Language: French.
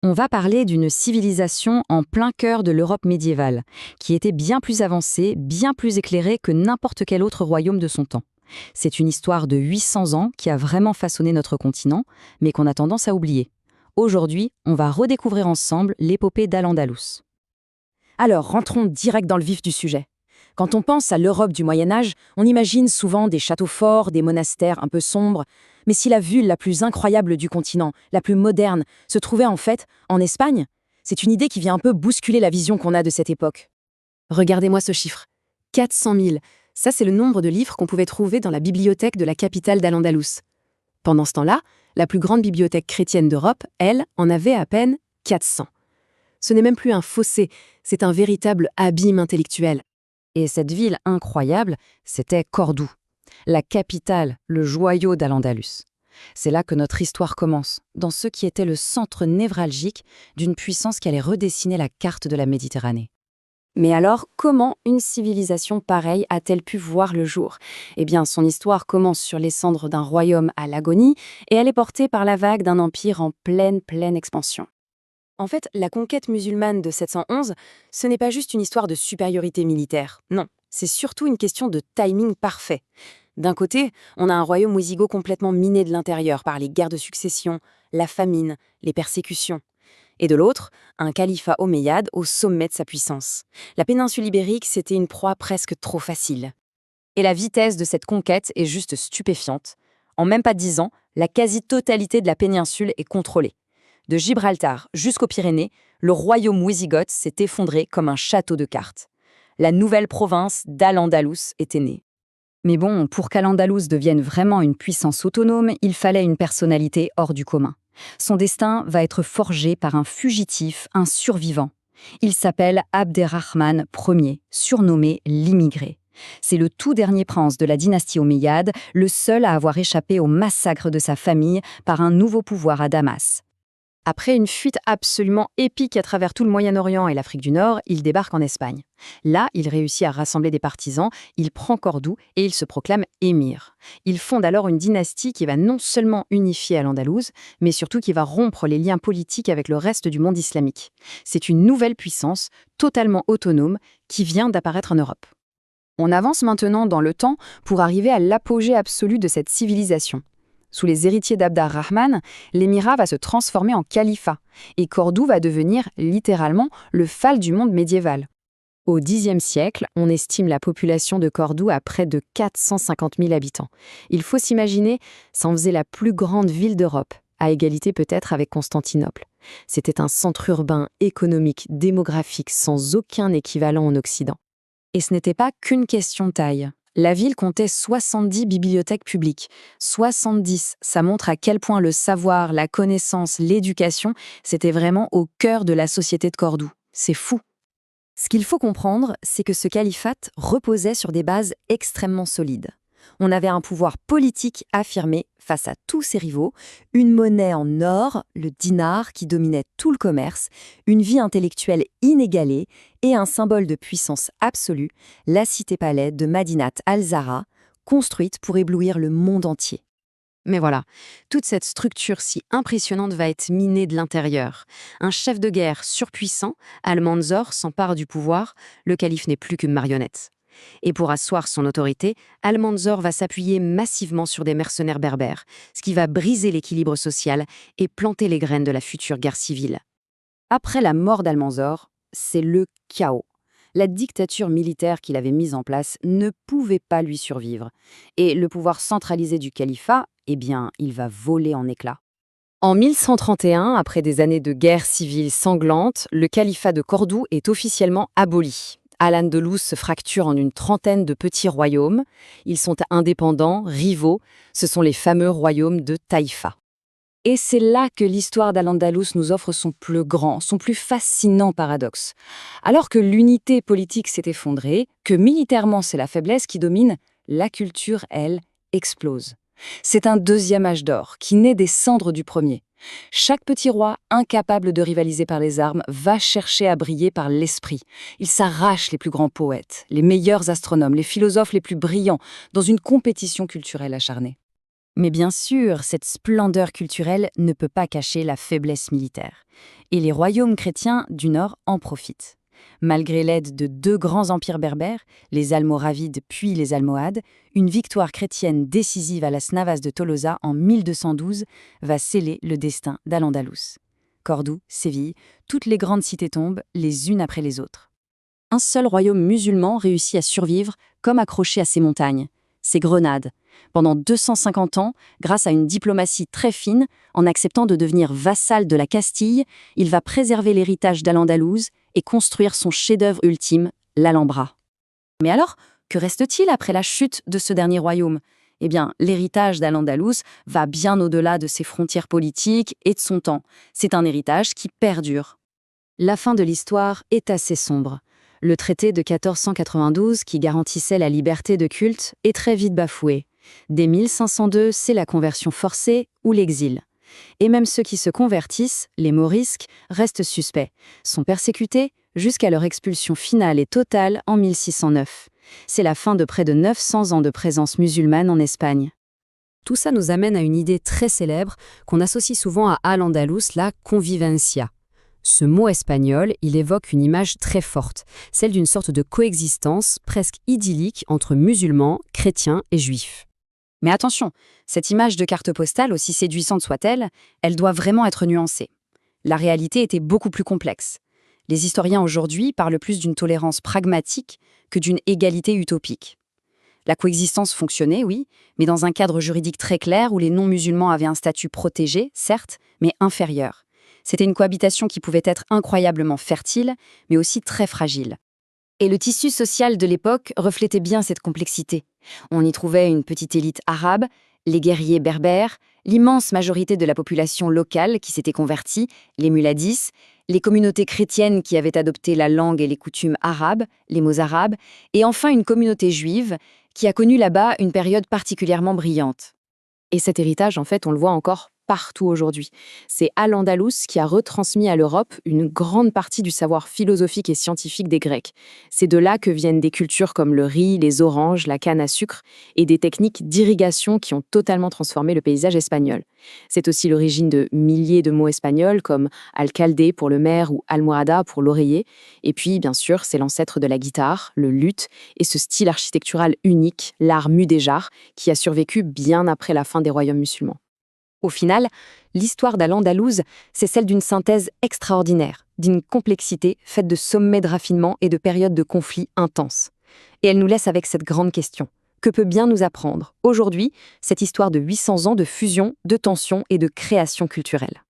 On va parler d'une civilisation en plein cœur de l'Europe médiévale, qui était bien plus avancée, bien plus éclairée que n'importe quel autre royaume de son temps. C'est une histoire de 800 ans qui a vraiment façonné notre continent, mais qu'on a tendance à oublier. Aujourd'hui, on va redécouvrir ensemble l'épopée d'Al-Andalus. Alors, rentrons direct dans le vif du sujet. Quand on pense à l'Europe du Moyen-Âge, on imagine souvent des châteaux forts, des monastères un peu sombres. Mais si la ville la plus incroyable du continent, la plus moderne, se trouvait en fait en Espagne, c'est une idée qui vient un peu bousculer la vision qu'on a de cette époque. Regardez-moi ce chiffre. 400 000. Ça, c'est le nombre de livres qu'on pouvait trouver dans la bibliothèque de la capitale d'Al-Andalus. Pendant ce temps-là, la plus grande bibliothèque chrétienne d'Europe, elle, en avait à peine 400. Ce n'est même plus un fossé, c'est un véritable abîme intellectuel. Et cette ville incroyable, c'était Cordoue, la capitale, le joyau d'Al-Andalus. C'est là que notre histoire commence, dans ce qui était le centre névralgique d'une puissance qui allait redessiner la carte de la Méditerranée. Mais alors, comment une civilisation pareille a-t-elle pu voir le jour? Eh bien, son histoire commence sur les cendres d'un royaume à l'agonie, et elle est portée par la vague d'un empire en pleine expansion. En fait, la conquête musulmane de 711, ce n'est pas juste une histoire de supériorité militaire. Non, c'est surtout une question de timing parfait. D'un côté, on a un royaume wisigoth complètement miné de l'intérieur par les guerres de succession, la famine, les persécutions. Et de l'autre, un califat omeyyade au sommet de sa puissance. La péninsule ibérique, c'était une proie presque trop facile. Et la vitesse de cette conquête est juste stupéfiante. En même pas 10 ans, la quasi-totalité de la péninsule est contrôlée. De Gibraltar jusqu'aux Pyrénées, le royaume wisigoth s'est effondré comme un château de cartes. La nouvelle province d'Al-Andalus était née. Mais bon, pour qu'Al-Andalus devienne vraiment une puissance autonome, il fallait une personnalité hors du commun. Son destin va être forgé par un fugitif, un survivant. Il s'appelle Abderrahman Ier, surnommé l'immigré. C'est le tout dernier prince de la dynastie omeyyade, le seul à avoir échappé au massacre de sa famille par un nouveau pouvoir à Damas. Après une fuite absolument épique à travers tout le Moyen-Orient et l'Afrique du Nord, il débarque en Espagne. Là, il réussit à rassembler des partisans, il prend Cordoue et il se proclame émir. Il fonde alors une dynastie qui va non seulement unifier Al-Andalus, mais surtout qui va rompre les liens politiques avec le reste du monde islamique. C'est une nouvelle puissance, totalement autonome, qui vient d'apparaître en Europe. On avance maintenant dans le temps pour arriver à l'apogée absolue de cette civilisation. Sous les héritiers d'Abd-ar-Rahman, l'émirat va se transformer en califat, et Cordoue va devenir littéralement le phare du monde médiéval. Au Xe siècle, on estime la population de Cordoue à près de 450 000 habitants. Il faut s'imaginer, ça en faisait la plus grande ville d'Europe, à égalité peut-être avec Constantinople. C'était un centre urbain, économique, démographique, sans aucun équivalent en Occident. Et ce n'était pas qu'une question de taille. La ville comptait 70 bibliothèques publiques. 70, ça montre à quel point le savoir, la connaissance, l'éducation, c'était vraiment au cœur de la société de Cordoue. C'est fou. Ce qu'il faut comprendre, c'est que ce califat reposait sur des bases extrêmement solides. On avait un pouvoir politique affirmé face à tous ses rivaux, une monnaie en or, le dinar, qui dominait tout le commerce, une vie intellectuelle inégalée et un symbole de puissance absolue, la cité-palais de Madinat al-Zahra, construite pour éblouir le monde entier. Mais voilà, toute cette structure si impressionnante va être minée de l'intérieur. Un chef de guerre surpuissant, Al-Manzor, s'empare du pouvoir, le calife n'est plus qu'une marionnette. Et pour asseoir son autorité, Al-Manzor va s'appuyer massivement sur des mercenaires berbères, ce qui va briser l'équilibre social et planter les graines de la future guerre civile. Après la mort d'Al-Manzor, c'est le chaos. La dictature militaire qu'il avait mise en place ne pouvait pas lui survivre. Et le pouvoir centralisé du califat, eh bien, il va voler en éclats. En 1131, après des années de guerre civile sanglante, le califat de Cordoue est officiellement aboli. Al-Andalus se fracture en une trentaine de petits royaumes. Ils sont indépendants, rivaux. Ce sont les fameux royaumes de Taïfa. Et c'est là que l'histoire d'Al-Andalus nous offre son plus grand, son plus fascinant paradoxe. Alors que l'unité politique s'est effondrée, que militairement c'est la faiblesse qui domine, la culture, elle, explose. C'est un deuxième âge d'or qui naît des cendres du premier. Chaque petit roi, incapable de rivaliser par les armes, va chercher à briller par l'esprit. Il s'arrache les plus grands poètes, les meilleurs astronomes, les philosophes les plus brillants, dans une compétition culturelle acharnée. Mais bien sûr, cette splendeur culturelle ne peut pas cacher la faiblesse militaire. Et les royaumes chrétiens du Nord en profitent. Malgré l'aide de deux grands empires berbères, les Almoravides puis les Almohades, une victoire chrétienne décisive à las Navas de Tolosa en 1212 va sceller le destin d'Al-Andalus. Cordoue, Séville, toutes les grandes cités tombent, les unes après les autres. Un seul royaume musulman réussit à survivre, comme accroché à ces montagnes. C'est Grenade. Pendant 250 ans, grâce à une diplomatie très fine, en acceptant de devenir vassal de la Castille, il va préserver l'héritage d'Al-Andalus et construire son chef-d'œuvre ultime, l'Alhambra. Mais alors, que reste-t-il après la chute de ce dernier royaume ? Eh bien, l'héritage d'Al-Andalus va bien au-delà de ses frontières politiques et de son temps. C'est un héritage qui perdure. La fin de l'histoire est assez sombre. Le traité de 1492, qui garantissait la liberté de culte, est très vite bafoué. Dès 1502, c'est la conversion forcée ou l'exil. Et même ceux qui se convertissent, les morisques, restent suspects, sont persécutés jusqu'à leur expulsion finale et totale en 1609. C'est la fin de près de 900 ans de présence musulmane en Espagne. Tout ça nous amène à une idée très célèbre qu'on associe souvent à Al-Andalus, la convivencia. Ce mot espagnol, il évoque une image très forte, celle d'une sorte de coexistence presque idyllique entre musulmans, chrétiens et juifs. Mais attention, cette image de carte postale, aussi séduisante soit-elle, elle doit vraiment être nuancée. La réalité était beaucoup plus complexe. Les historiens aujourd'hui parlent plus d'une tolérance pragmatique que d'une égalité utopique. La coexistence fonctionnait, oui, mais dans un cadre juridique très clair où les non-musulmans avaient un statut protégé, certes, mais inférieur. C'était une cohabitation qui pouvait être incroyablement fertile, mais aussi très fragile. Et le tissu social de l'époque reflétait bien cette complexité. On y trouvait une petite élite arabe, les guerriers berbères, l'immense majorité de la population locale qui s'était convertie, les muladis, les communautés chrétiennes qui avaient adopté la langue et les coutumes arabes, les mozarabes, et enfin une communauté juive qui a connu là-bas une période particulièrement brillante. Et cet héritage, en fait, on le voit encore partout aujourd'hui. C'est Al-Andalus qui a retransmis à l'Europe une grande partie du savoir philosophique et scientifique des Grecs. C'est de là que viennent des cultures comme le riz, les oranges, la canne à sucre et des techniques d'irrigation qui ont totalement transformé le paysage espagnol. C'est aussi l'origine de milliers de mots espagnols comme alcalde pour le maire ou almohada pour l'oreiller. Et puis, bien sûr, c'est l'ancêtre de la guitare, le luth et ce style architectural unique, l'art mudéjar, qui a survécu bien après la fin des royaumes musulmans. Au final, l'histoire d'Al-Andalus, c'est celle d'une synthèse extraordinaire, d'une complexité faite de sommets de raffinement et de périodes de conflits intenses. Et elle nous laisse avec cette grande question. Que peut bien nous apprendre, aujourd'hui, cette histoire de 800 ans de fusion, de tension et de création culturelle ?